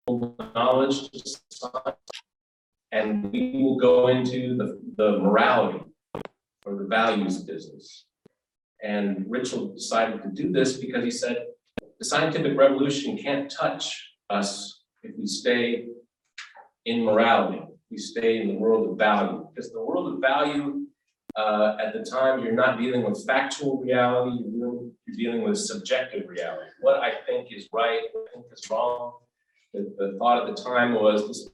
knowledge to science, and we will go into the morality or the values business. And Ritchell decided to do this because he said the scientific revolution can't touch us if we stay in morality, we stay in the world of value. Because the world of value, at the time, you're not dealing with factual reality, you're dealing with subjective reality. What I think is right, what I think is wrong. The thought at the time was this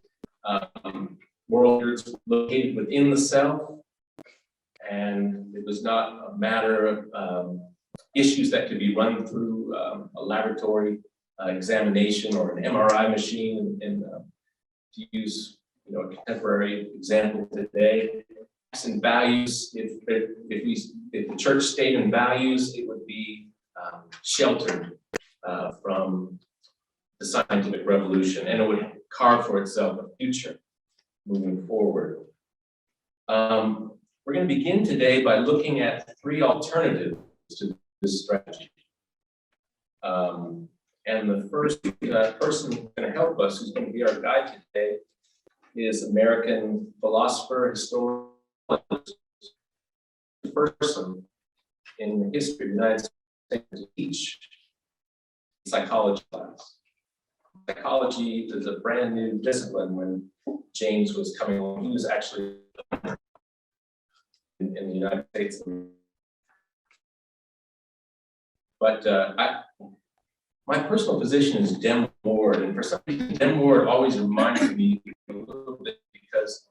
world is located within the self, and it was not a matter of issues that could be run through a laboratory examination or an MRI machine. And to use a contemporary example today, and values, if the church stayed in values, it would be sheltered from the scientific revolution, and it would carve for itself a future moving forward. We're going to begin today by looking at 3 alternatives to this strategy. And the first person who's going to help us, who's going to be our guide today, is American philosopher, historian, the first person in the history of the United States to teach psychology class. Psychology is a brand new discipline when James was coming along. He was actually in the United States. But my personal position is Dem Ward, and for some reason, Dem Ward always reminds me a little bit because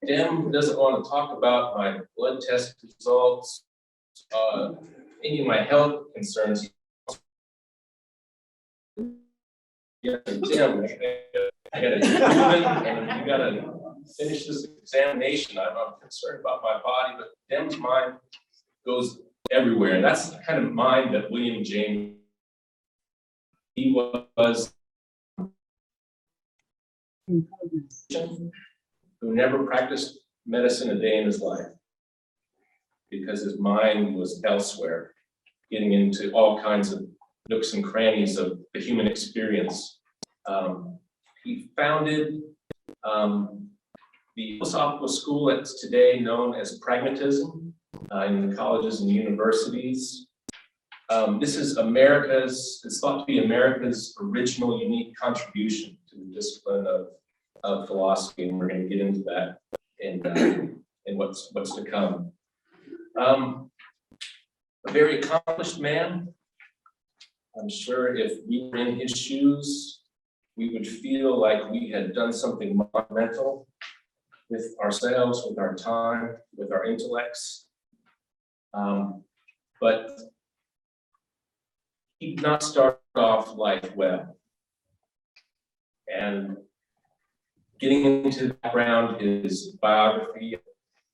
Dem doesn't want to talk about my blood test results, any of my health concerns. Yeah, Dem, I got to do it, and you got to finish this examination. I'm concerned about my body, but Dem's mind goes everywhere, and that's the kind of mind that William James. He was who never practiced medicine a day in his life because his mind was elsewhere, getting into all kinds of nooks and crannies of the human experience. He founded the philosophical school that's today known as Pragmatism in the colleges and universities. This is it's thought to be America's original unique contribution to the discipline of philosophy, and we're going to get into that in what's to come. A very accomplished man. I'm sure if we were in his shoes, we would feel like we had done something monumental with ourselves, with our time, with our intellects. But he did not start off life well. And getting into the background, his biography,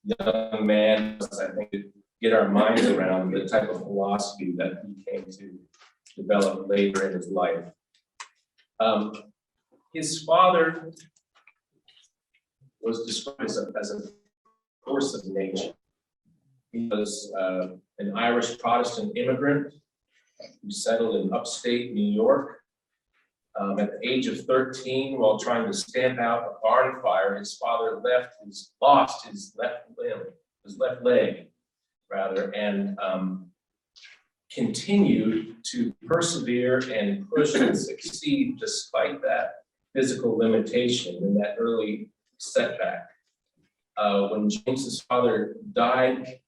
young man, I think, to get our minds around the type of philosophy that he came to develop later in his life. His father was described as a force of nature. He was an Irish Protestant immigrant who settled in upstate New York. At the age of 13, while trying to stamp out a barn fire, his father lost his left leg, and continued to persevere and push and succeed despite that physical limitation and that early setback. When James's father died,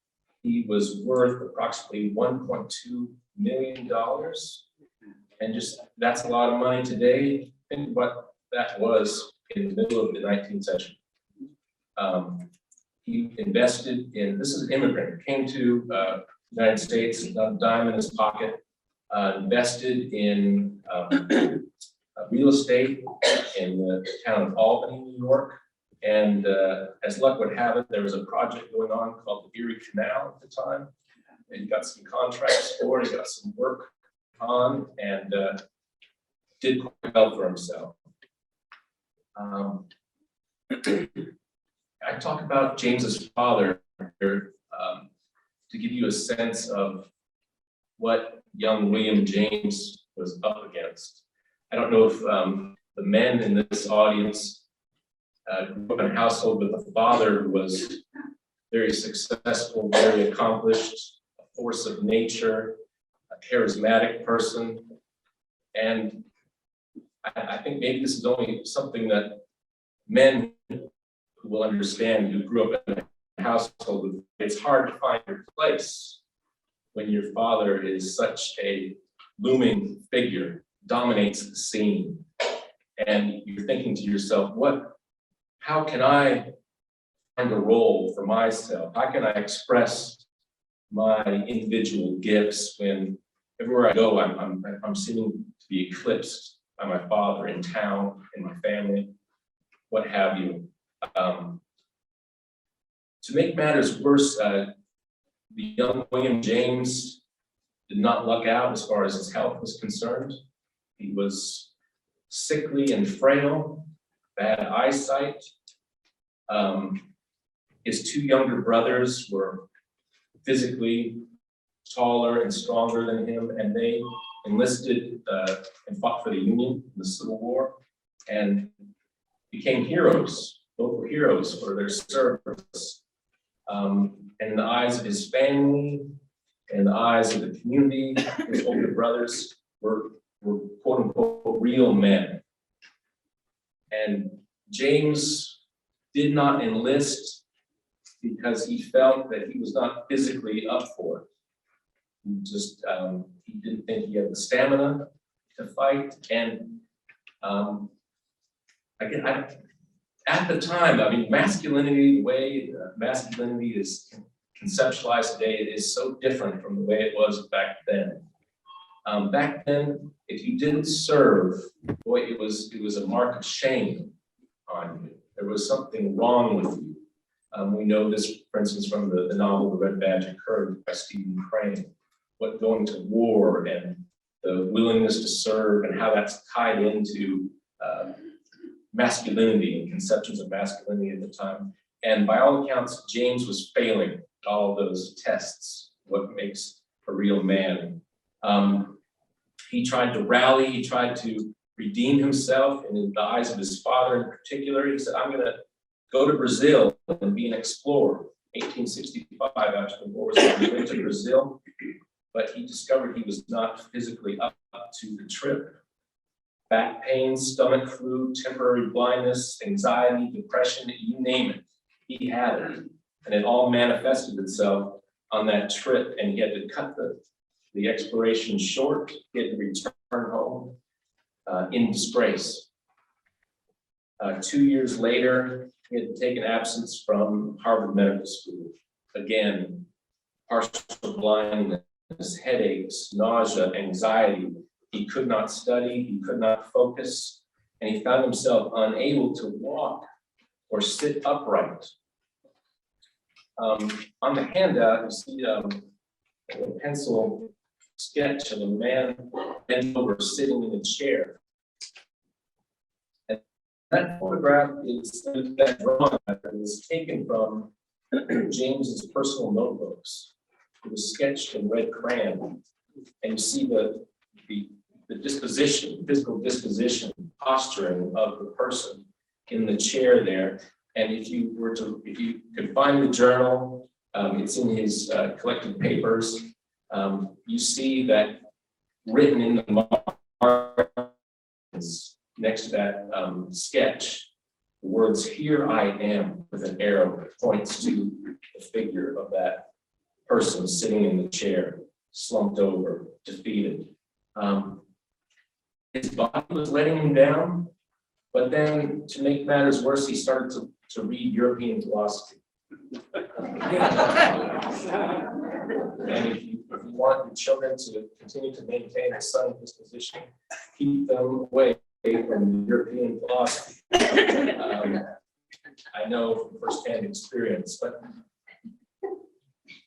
he was worth approximately $1.2 million. And just, that's a lot of money today. Think what that was in the middle of the 19th century. He invested in, this is an immigrant, came to the United States, not a dime in his pocket, invested in real estate in the town of Albany, New York. And as luck would have it, there was a project going on called the Erie Canal at the time. And he got some contracts for it, he got some work on, and did quite well for himself. I talk about James's father here to give you a sense of what young William James was up against. I don't know if the men in this audience grew up in a household with a father who was very successful, very accomplished, a force of nature, a charismatic person. And I think maybe this is only something that men who will understand, who grew up in a household with, it's hard to find your place when your father is such a looming figure, dominates the scene. And you're thinking to yourself, how can I find a role for myself? How can I express my individual gifts when everywhere I go, I'm seeming to be eclipsed by my father in town, in my family, what have you. To make matters worse, the young William James did not luck out as far as his health was concerned. He was sickly and frail, bad eyesight. His two younger brothers were physically taller and stronger than him, and they enlisted and fought for the Union in the Civil War and became heroes, local heroes for their service. And in the eyes of his family, in the eyes of the community, his older brothers were quote unquote real men. And James did not enlist because he felt that he was not physically up for it. He didn't think he had the stamina to fight. And at the time, I mean, masculinity, the way masculinity is conceptualized today, it is so different from the way it was back then. Back then, if you didn't serve, boy, it was a mark of shame on you. There was something wrong with you. We know this, for instance, from the novel The Red Badge of Courage by Stephen Crane, what going to war and the willingness to serve and how that's tied into masculinity and conceptions of masculinity at the time. And by all accounts, James was failing all of those tests, what makes a real man. He tried to rally, he tried to redeem himself, and in the eyes of his father in particular, he said, I'm gonna go to Brazil and be an explorer. 1865, after the war was over, he went to Brazil, but he discovered he was not physically up to the trip. Back pain, stomach flu, temporary blindness, anxiety, depression, you name it, he had it. And it all manifested itself on that trip, and he had to cut the exploration short. He had to return home in disgrace. 2 years later, he had taken absence from Harvard Medical School. Again, partial blindness, headaches, nausea, anxiety. He could not study, he could not focus, and he found himself unable to walk or sit upright. On the handout, you see a pencil sketch of a man bent over sitting in a chair. And that photograph that drawing is taken from James's personal notebooks. It was sketched in red crayon. And you see the disposition, physical disposition, posturing of the person in the chair there. And if you could find the journal, it's in his collected papers. You see that written in the margins next to that sketch, the words "Here I am" with an arrow that points to the figure of that person sitting in the chair, slumped over, defeated. His body was letting him down, but then to make matters worse, he started to read European philosophy. And if you want your children to continue to maintain a sunny disposition, keep them away from European philosophy. I know from firsthand experience, but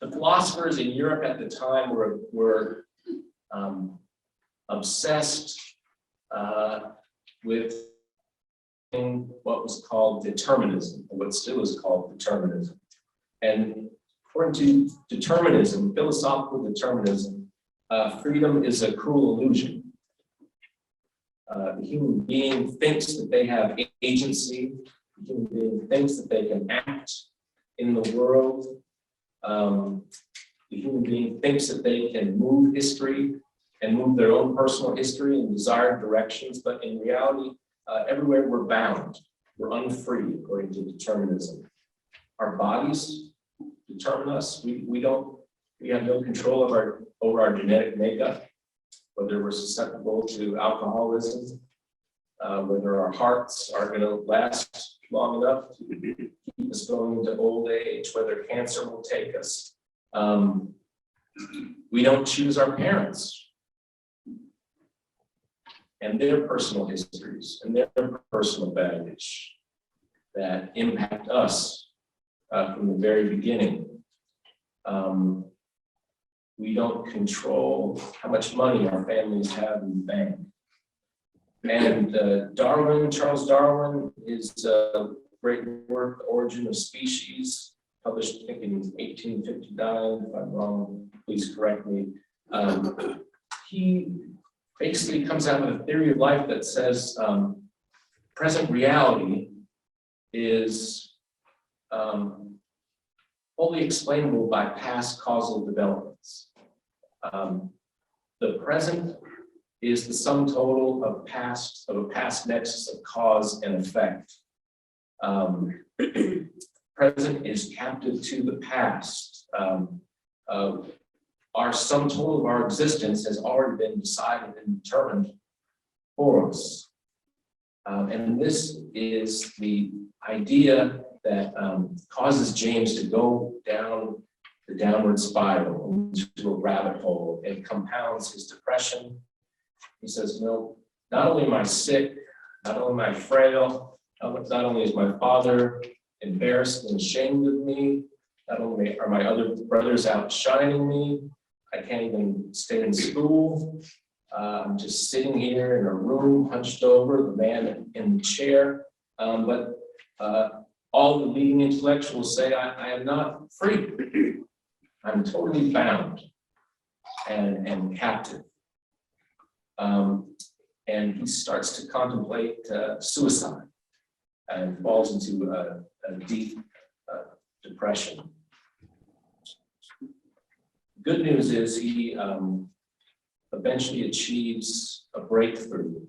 the philosophers in Europe at the time were obsessed with what was called determinism, or what still is called determinism. And according to determinism, philosophical determinism, freedom is a cruel illusion. The human being thinks that they have agency. The human being thinks that they can act in the world. The human being thinks that they can move history and move their own personal history in desired directions, but in reality, everywhere we're bound. We're unfree according to determinism. Our bodies determine us. We have no control over our genetic makeup, whether we're susceptible to alcoholism, whether our hearts are going to last long enough to keep us going into old age, whether cancer will take us. We don't choose our parents and their personal histories and their personal baggage that impact us from the very beginning. We don't control how much money our families have in the bank. And Charles Darwin, his great work, The Origin of Species, published, I think, in 1859, if I'm wrong, please correct me. He basically comes out with a theory of life that says present reality is wholly explainable by past causal developments. The present is the sum total of a past nexus of cause and effect. Present is captive to the past. Our sum total of our existence has already been decided and determined for us. And this is the idea that causes James to go down the downward spiral into a rabbit hole and compounds his depression. He says, no, not only am I sick, not only am I frail, not only is my father embarrassed and ashamed of me, not only are my other brothers outshining me, I can't even stay in school. I'm just sitting here in a room, hunched over, the man in the chair. But all the leading intellectuals say I am not free. I'm totally bound and captive. And he starts to contemplate suicide and falls into a deep depression. Good news is he eventually achieves a breakthrough,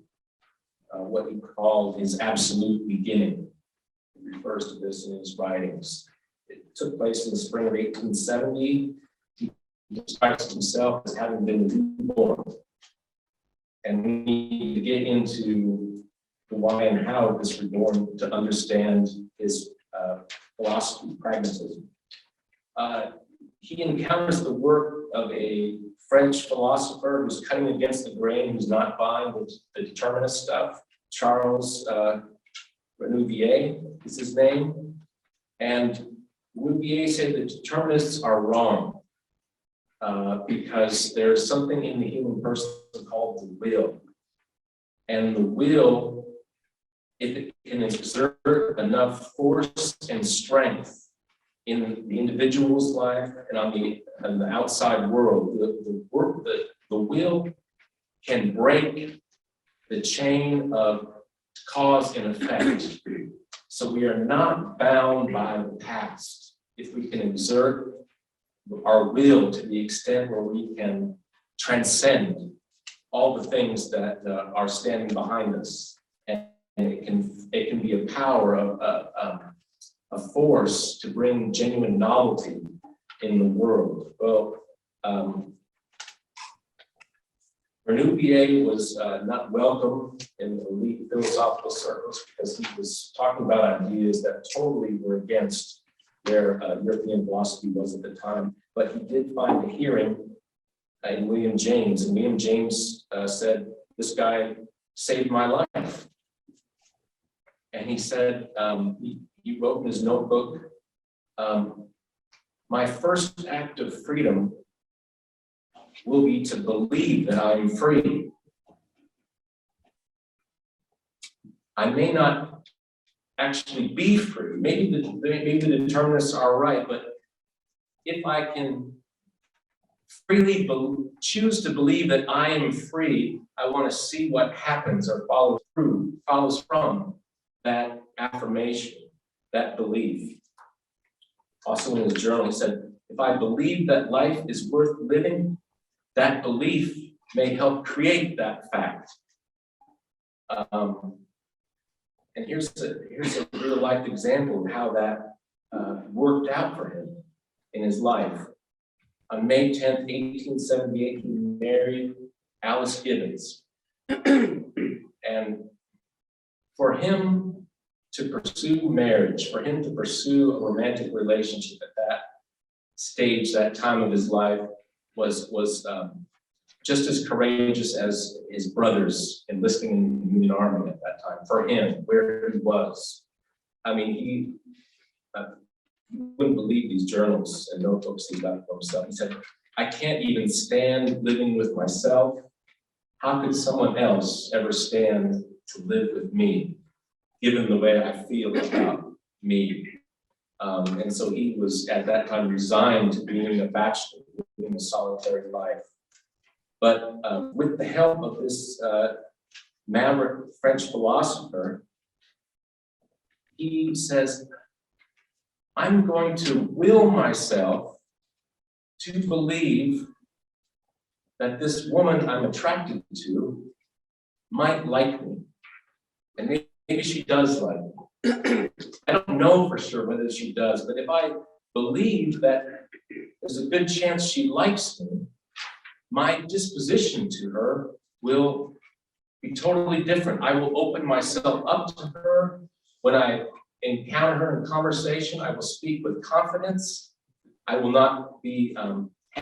what he called his absolute beginning. He refers to this in his writings. It took place in the spring of 1870. He describes himself as having been reborn. And we need to get into the why and how of this reborn to understand his philosophy, pragmatism. He encounters the work of a French philosopher who's cutting against the grain, who's not buying the determinist stuff. Charles Renouvier is his name. And Renouvier said that determinists are wrong because there's something in the human person called the will. And the will, if it can exert enough force and strength in the individual's life and on the outside world, the will can break the chain of cause and effect. So we are not bound by the past if we can exert our will to the extent where we can transcend all the things that are standing behind us, and it can be a power of a force to bring genuine novelty in the world. Well, Renouvier was not welcome in elite philosophical circles because he was talking about ideas that totally were against where European philosophy was at the time. But he did find a hearing in William James, and William James said, "This guy saved my life." And he said, he wrote in his notebook, "My first act of freedom will be to believe that I am free. I may not actually be free. Maybe the determinists are right, but if I can freely choose to believe that I am free, I want to see what happens or follows from that affirmation, that belief. Also in his journal, he said, if I believe that life is worth living, that belief may help create that fact. And here's a real life example of how that worked out for him in his life. On May 10th, 1878, he married Alice Gibbons. And for him to pursue marriage, for him to pursue a romantic relationship at that stage, that time of his life, was just as courageous as his brothers enlisting in the Union Army at that time. For him, where he was, I mean, you wouldn't believe these journals and notebooks he got for himself. He said, I can't even stand living with myself. How could someone else ever stand to live with me, given the way I feel about me? And so he was at that time resigned to being a bachelor, living a solitary life. But with the help of this maverick French philosopher, he says, I'm going to will myself to believe that this woman I'm attracted to might like me. And maybe she does like me. I don't know for sure whether she does, but if I believe that there's a good chance she likes me, my disposition to her will be totally different. I will open myself up to her. When I encounter her in conversation, I will speak with confidence. I will not be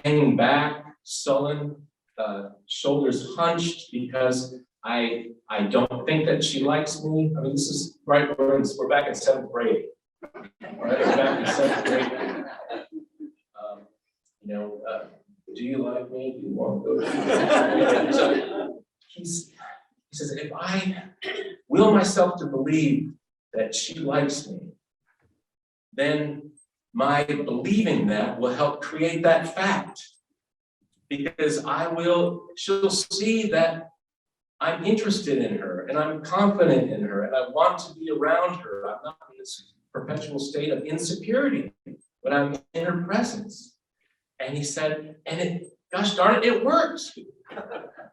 hanging back, sullen, shoulders hunched because I don't think that she likes me. I mean, this is right, we're back in 7th grade. Right? We're back in 7th grade. Do you like me? Do you want to go? So he says, if I will myself to believe that she likes me, then my believing that will help create that fact. Because she'll see that I'm interested in her and I'm confident in her and I want to be around her. I'm not in this perpetual state of insecurity when I'm in her presence. And he said, gosh darn it, it worked.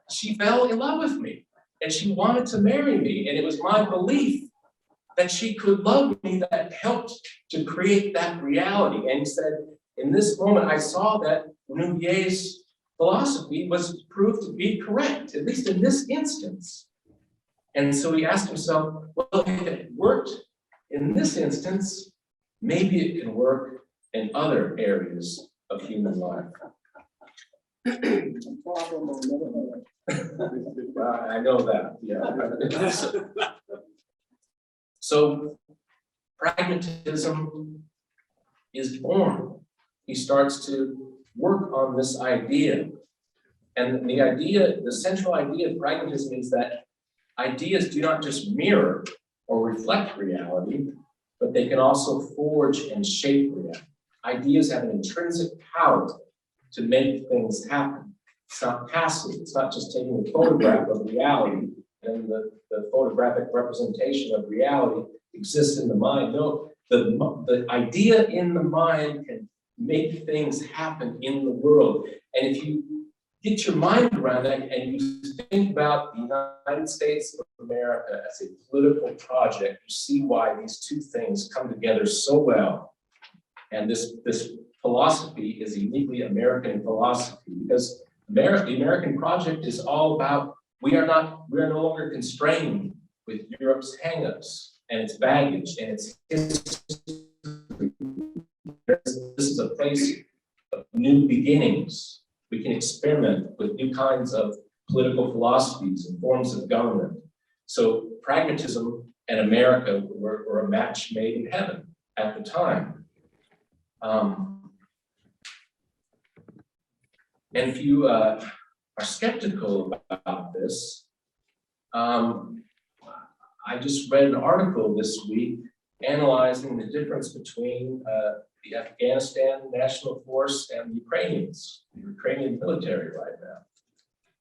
She fell in love with me and she wanted to marry me. And it was my belief that she could love me that helped to create that reality. And he said, in this moment, I saw that Nouvier's philosophy was proved to be correct, at least in this instance. And so he asked himself, well, if it worked in this instance, maybe it can work in other areas of human life. I know that, yeah. So pragmatism is born. He starts to work on this idea. And the central idea of pragmatism is that ideas do not just mirror or reflect reality, but they can also forge and shape reality. Ideas have an intrinsic power to make things happen. It's not passive. It's not just taking a photograph of reality and the photographic representation of reality exists in the mind. No, the idea in the mind can make things happen in the world. And if you get your mind around that and you think about the United States of America as a political project, you see why these two things come together so well. And this philosophy is a uniquely American philosophy because the American project is all about we are no longer constrained with Europe's hangups and its baggage and its history. This is a place of new beginnings. We can experiment with new kinds of political philosophies and forms of government. So pragmatism and America were a match made in heaven at the time. And if you are skeptical about this, I just read an article this week analyzing the difference between the Afghanistan National Force and the Ukrainian military right now.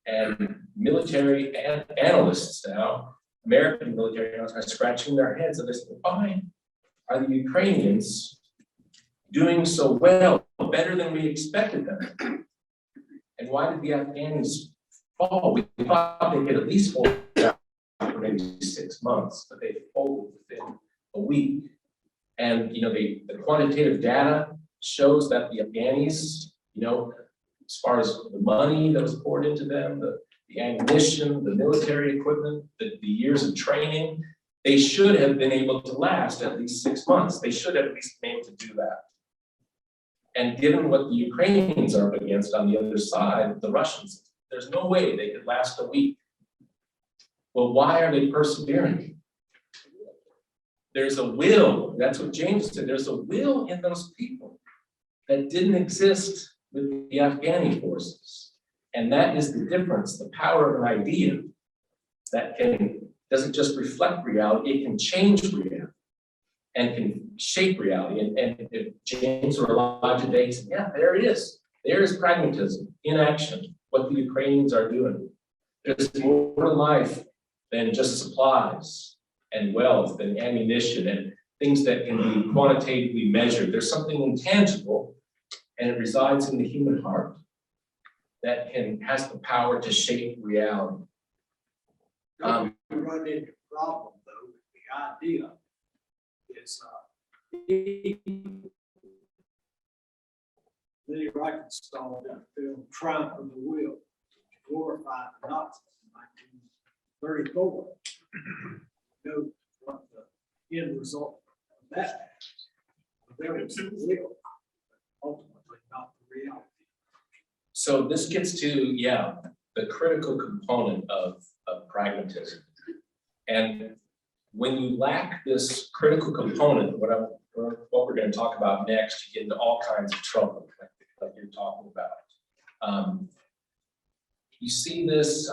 And military analysts now, American military analysts, are scratching their heads and they're saying, why are the Ukrainians doing so well, better than we expected them? And why did the Afghans fall? We thought they could at least hold down for maybe 6 months, but they folded within a week. And the quantitative data shows that the Afghanis, as far as the money that was poured into them, the ammunition, the military equipment, the years of training, they should have been able to last at least 6 months. They should have at least been able to do that. And given what the Ukrainians are up against on the other side, the Russians, there's no way they could last a week. Well, why are they persevering? There's a will. That's what James said. There's a will in those people that didn't exist with the Afghani forces. And that is the difference, the power of an idea that doesn't just reflect reality, it can change reality and can shape reality. And if James were alive today, he said, yeah, there it is. There is pragmatism in action, what the Ukrainians are doing. There's more to life than just supplies and wealth and ammunition and things that can be quantitatively measured. There's something intangible, and it resides in the human heart that has the power to shape reality. We run into a problem though. The idea is Lenny Reichenstahl in that film Triumph of the Will glorified the Nazis in 1934. Know what the end result of that is. There was the will, but ultimately not the reality. So this gets to, the critical component of pragmatism. And when you lack this critical component, what we're going to talk about next, you get into all kinds of trouble, like you're talking about. You see this,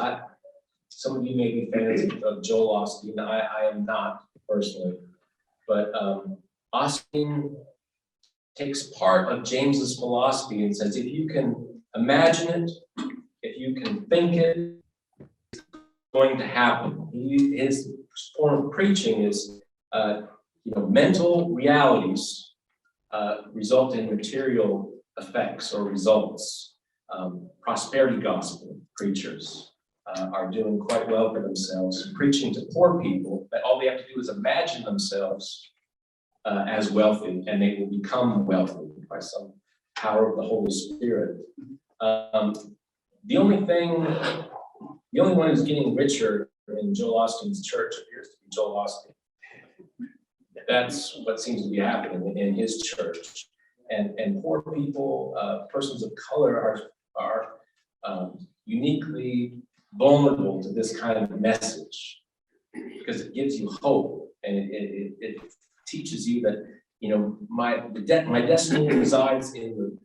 some of you may be fans of Joel Osteen. I am not personally, but Osteen takes part of James's philosophy and says, if you can imagine it, if you can think it, it's going to happen. His form of preaching is, mental realities result in material effects or results. Prosperity gospel preachers are doing quite well for themselves, preaching to poor people that all they have to do is imagine themselves as wealthy, and they will become wealthy by some power of the Holy Spirit. The only one who's getting richer in Joel Osteen's church appears to be Joel Osteen. That's what seems to be happening in his church. And poor people, persons of color are uniquely vulnerable to this kind of message because it gives you hope, and it teaches you that my destiny resides in the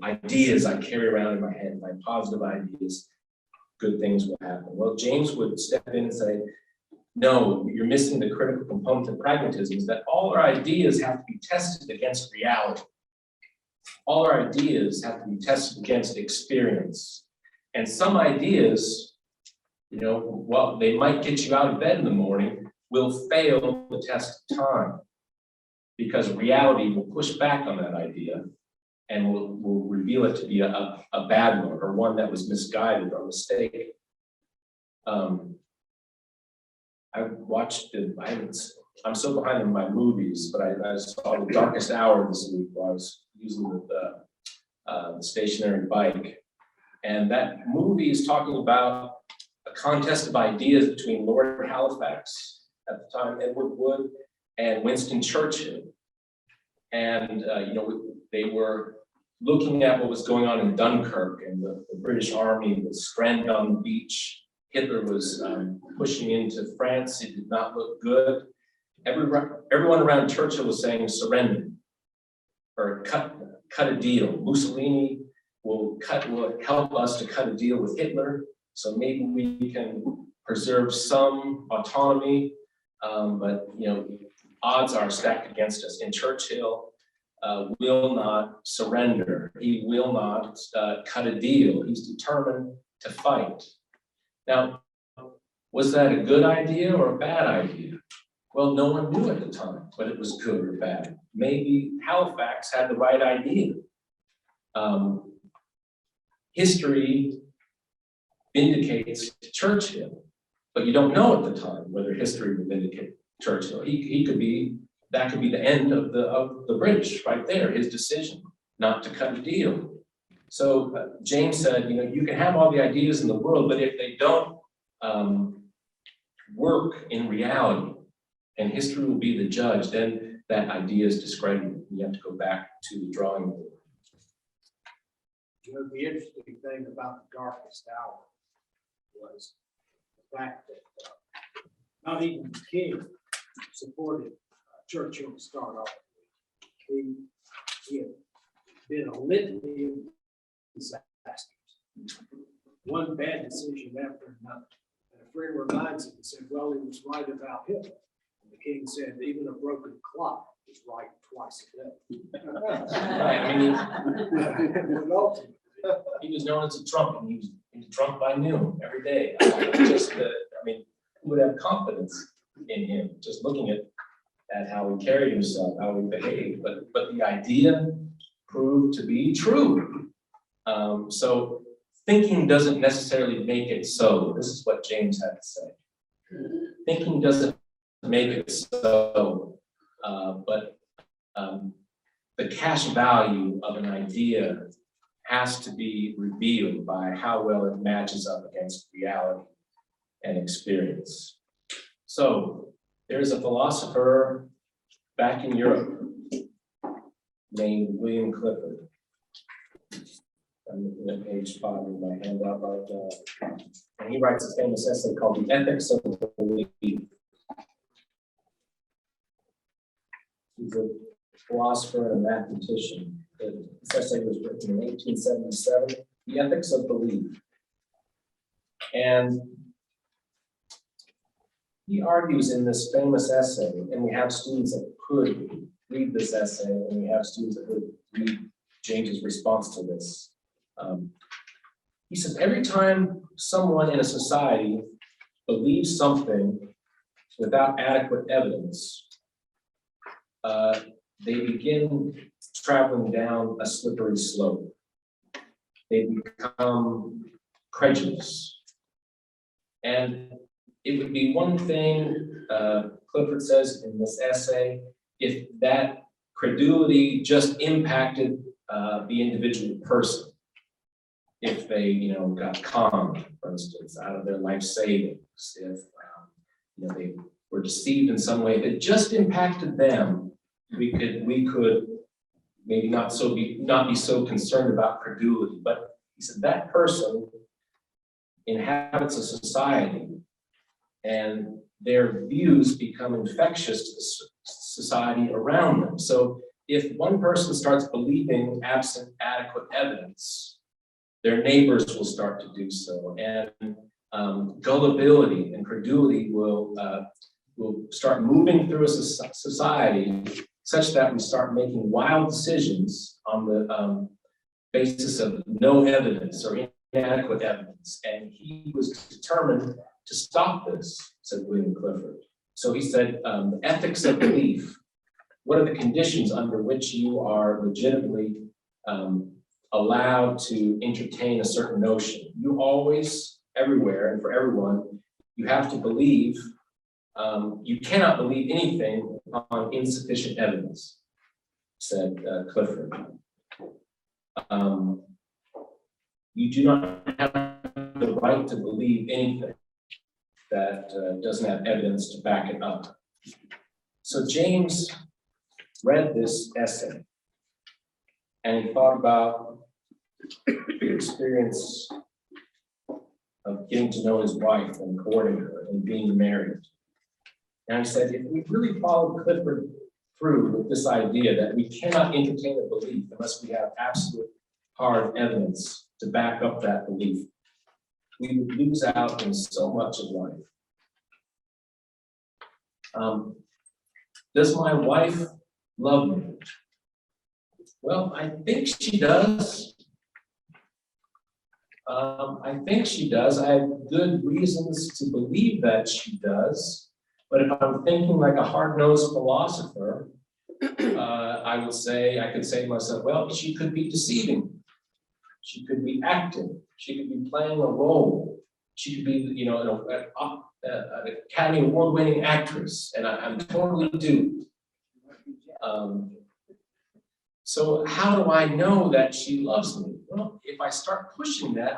ideas I carry around in my head, my positive ideas. Good things will happen. Well, James would step in and say, no, you're missing the critical component of pragmatism, is that all our ideas have to be tested against reality. All our ideas have to be tested against experience. And some ideas, while they might get you out of bed in the morning, will fail the test of time because reality will push back on that idea and will reveal it to be a bad one or one that was misguided or mistaken. I'm so behind in my movies, but I saw The Darkest Hour this week while I was using the stationary bike. And that movie is talking about a contest of ideas between Lord Halifax, at the time Edward Wood, and Winston Churchill. And they were looking at what was going on in Dunkirk, and the British army was stranded on the beach. Hitler was pushing into France. It did not look good. Everyone around Churchill was saying surrender or cut a deal. Mussolini will help us to cut a deal with Hitler, so maybe we can preserve some autonomy. But odds are stacked against us. And Churchill will not surrender. He will not cut a deal. He's determined to fight. Now, was that a good idea or a bad idea? Well, no one knew at the time whether it was good or bad. Maybe Halifax had the right idea. History vindicates Churchill, but you don't know at the time whether history would vindicate Churchill. He could be, that could be the end of the British right there, his decision not to cut a deal. So James said, you know, you can have all the ideas in the world, but if they don't work in reality, and history will be the judge, then that idea is discredited. You have to go back to the drawing board. You know, the interesting thing about the darkest hour was the fact that not even the king supported Churchill to start off with. He had been a litany of disasters, one bad decision after another. And a friend reminds him and said, well, he was right about Hitler. And the king said, even a broken clock is right twice a day. Right, I mean, But ultimately, he was known as a drunk, and he was drunk by noon every day. Just, I mean, who would have confidence in him? Just looking at how he carried himself, how he behaved. But the idea proved to be true. So thinking doesn't necessarily make it so. This is what James had to say. Thinking doesn't make it so, but the cash value of an idea has to be revealed by how well it matches up against reality and experience. So there's a philosopher back in Europe named William Clifford. I'm looking at page 5 of my handout right now. And he writes a famous essay called The Ethics of Belief. He's a philosopher and a mathematician. This essay was written in 1877, The Ethics of Belief. And he argues in this famous essay, and we have students that could read this essay, and we have students that would read James's response to this. He says, every time someone in a society believes something without adequate evidence, they begin traveling down a slippery slope. They become credulous. And it would be one thing, Clifford says in this essay, if that credulity just impacted the individual person. If they, you know, got conned, for instance, out of their life savings, if you know, they were deceived in some way that just impacted them, we could maybe not be so concerned about credulity. But he said that person inhabits a society, and their views become infectious to the society around them. So if one person starts believing absent adequate evidence, their neighbors will start to do so, and gullibility and credulity will start moving through a society such that we start making wild decisions on the basis of no evidence or inadequate evidence. And he was determined to stop this, said William Clifford. So he said, the ethics of belief, what are the conditions under which you are legitimately allowed to entertain a certain notion? You always, everywhere, and for everyone, you have to believe, you cannot believe anything on insufficient evidence, said Clifford. You do not have the right to believe anything that doesn't have evidence to back it up. So James read this essay, and he thought about the experience of getting to know his wife and courting her and being married. And he said, if we really followed Clifford through with this idea that we cannot entertain a belief unless we have absolute hard evidence to back up that belief, we would lose out in so much of life. Does my wife love me? Well, I think she does. I think she does. I have good reasons to believe that she does. But if I'm thinking like a hard-nosed philosopher, I could say to myself, well, she could be deceiving. She could be acting. She could be playing a role. She could be, an Academy Award-winning actress, and I'm totally duped. So how do I know that she loves me? Well, if I start pushing that,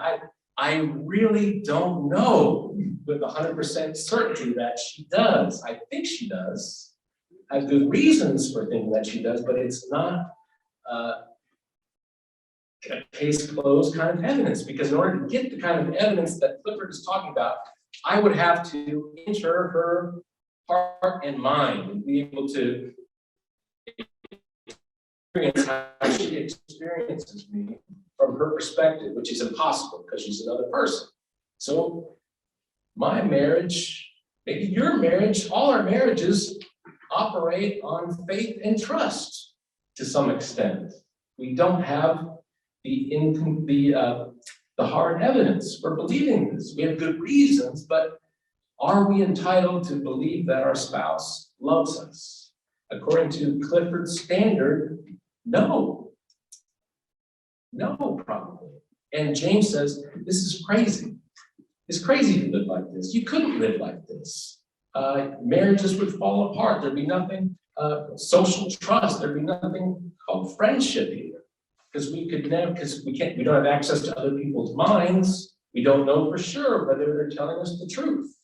I really don't know with 100% certainty that she does. I think she does. I have good reasons for thinking that she does, but it's not a case closed kind of evidence, because in order to get the kind of evidence that Clifford is talking about, I would have to enter her heart and mind and be able to experience how she experiences me from her perspective, which is impossible because she's another person. So my marriage, maybe your marriage, all our marriages operate on faith and trust to some extent. We don't have the hard evidence for believing this. We have good reasons, but are we entitled to believe that our spouse loves us? According to Clifford's standard, no. No, probably. And James says, this is crazy. It's crazy to live like this. You couldn't live like this. Marriages would fall apart. There'd be nothing, social trust. There'd be nothing called friendship here. Because we don't have access to other people's minds. We don't know for sure whether they're telling us the truth.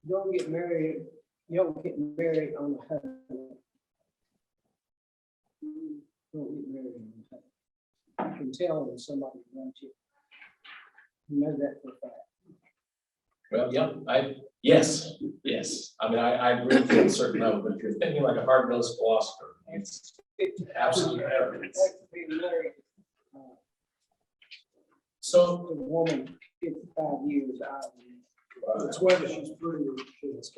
You don't get married on a honeymoon. You don't get married on a honeymoon. You can tell when somebody loves you. You know that for a fact. Well, yeah, yes. I mean, I agree to a certain level, but if you're thinking like a hard-nosed philosopher, it's absolutely evidence. So The woman, 55 years out. It's whether she's pretty or she's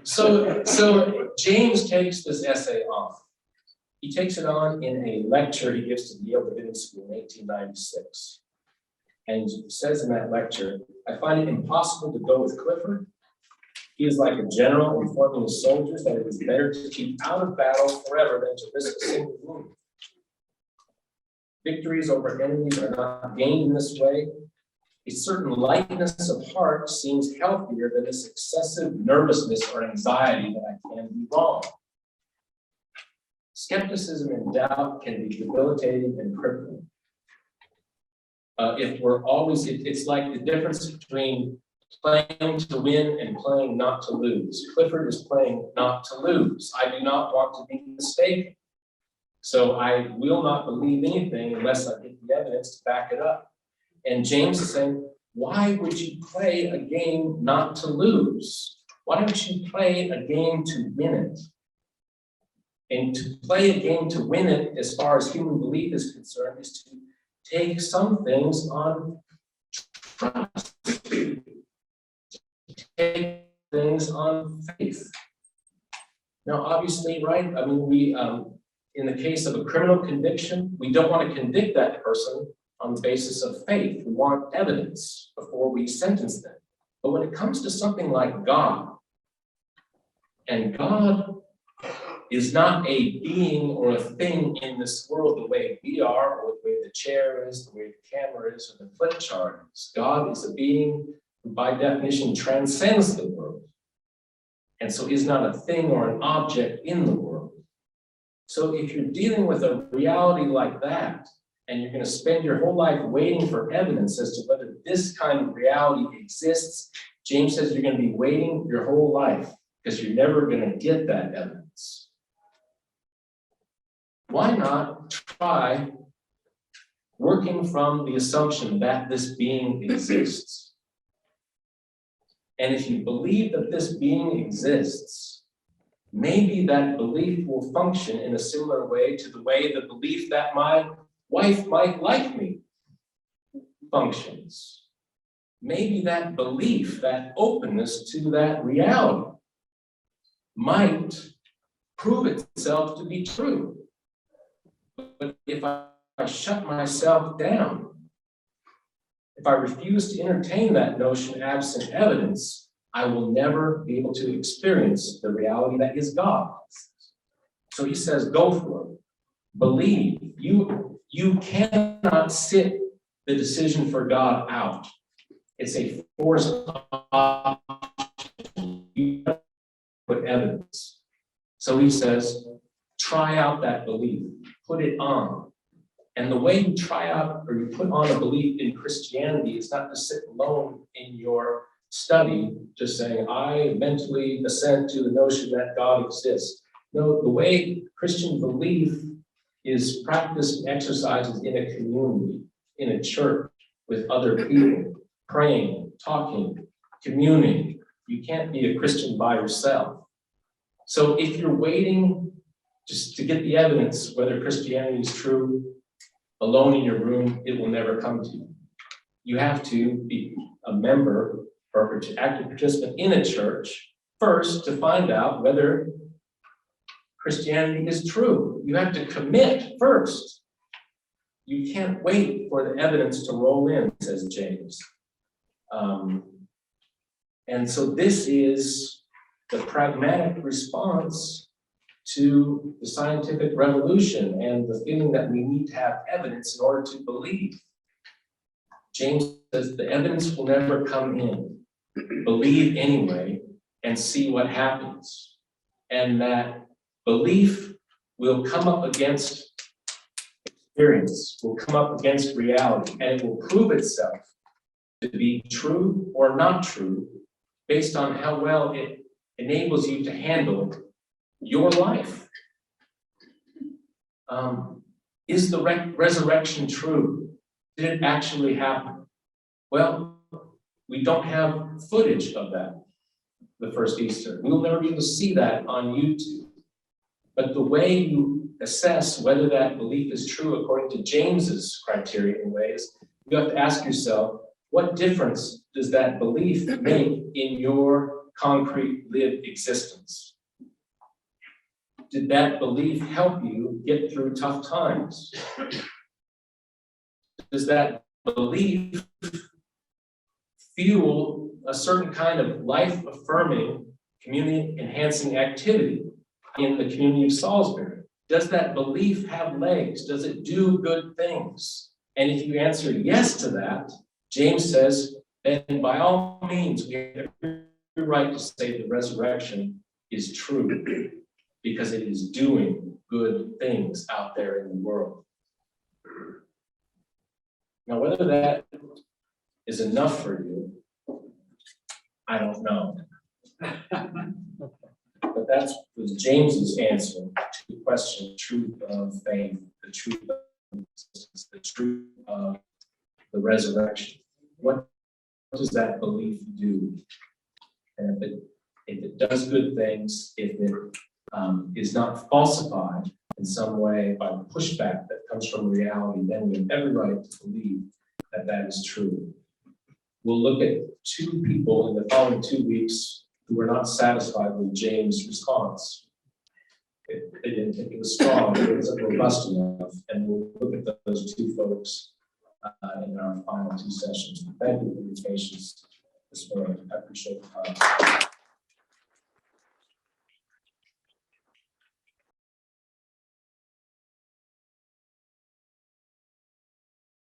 So James takes this essay on. He takes it on in a lecture he gives to Yale Divinity School in 1896. And says in that lecture, I find it impossible to go with Clifford. He is like a general informing his soldiers that it is better to keep out of battle forever than to risk a single wound. Victories over enemies are not gained in this way. A certain lightness of heart seems healthier than this excessive nervousness or anxiety that I can be wrong. Skepticism and doubt can be debilitating and crippling. If we're always, it's like the difference between playing to win and playing not to lose. Clifford is playing not to lose. I do not want to be mistaken. So I will not believe anything unless I get the evidence to back it up. And James is saying, why would you play a game not to lose? Why don't you play a game to win it? And to play a game to win it, as far as human belief is concerned, is to take some things on trust, take things on faith. Now, obviously, right? I mean, we, in the case of a criminal conviction, we don't want to convict that person on the basis of faith. We want evidence before we sentence them. But when it comes to something like God, and God is not a being or a thing in this world the way we are, or the way the chair is, the way the camera is, or the flip chart is. God is a being who by definition transcends the world, and so is not a thing or an object in the world. So if you're dealing with a reality like that, and you're going to spend your whole life waiting for evidence as to whether this kind of reality exists, James says you're going to be waiting your whole life because you're never going to get that evidence. Why not try working from the assumption that this being exists? And if you believe that this being exists, maybe that belief will function in a similar way to the way the belief that my wife might like me functions. Maybe that belief, that openness to that reality might prove itself to be true. But if I shut myself down, if I refuse to entertain that notion absent evidence, I will never be able to experience the reality that is God. So he says, go for it. Believe. You cannot sit the decision for God out. It's a forced option. You have to put evidence. So he says, try out that belief. Put it on. And the way you try out or you put on a belief in Christianity is not to sit alone in your study, just saying, I mentally assent to the notion that God exists. No, the way Christian belief is practiced and exercised in a community, in a church, with other people, praying, talking, communing. You can't be a Christian by yourself. So if you're waiting just to get the evidence whether Christianity is true, alone in your room, it will never come to you. You have to be a member or active participant in a church first to find out whether Christianity is true. You have to commit first. You can't wait for the evidence to roll in, says James. And so this is the pragmatic response to the scientific revolution and the feeling that we need to have evidence in order to believe. James says the evidence will never come in. Believe anyway and see what happens. And that belief will come up against experience, will come up against reality, and it will prove itself to be true or not true based on how well it enables you to handle your life. Is the resurrection true? Did it actually happen? Well, we don't have footage of that, the first Easter. We'll never be able to see that on YouTube. But the way you assess whether that belief is true according to James's criteria in ways, you have to ask yourself, what difference does that belief make in your concrete lived existence? Did that belief help you get through tough times? Does that belief fuel a certain kind of life-affirming, community-enhancing activity in the community of Salisbury? Does that belief have legs? Does it do good things? And if you answer yes to that, James says, then by all means, we have every right to say the resurrection is true because it is doing good things out there in the world. Now, whether that is enough for you, I don't know. But that was James's answer to the question, truth of faith, the truth of existence, the truth of the resurrection. What does that belief do? And if it does good things, if it is not falsified in some way by the pushback that comes from reality, then we have every right to believe that that is true. We'll look at two people in the following 2 weeks who were not satisfied with James' response. They didn't think it was strong, it wasn't robust enough, and we'll look at those two folks in our final two sessions. Thank you for your patience this morning. I appreciate the time.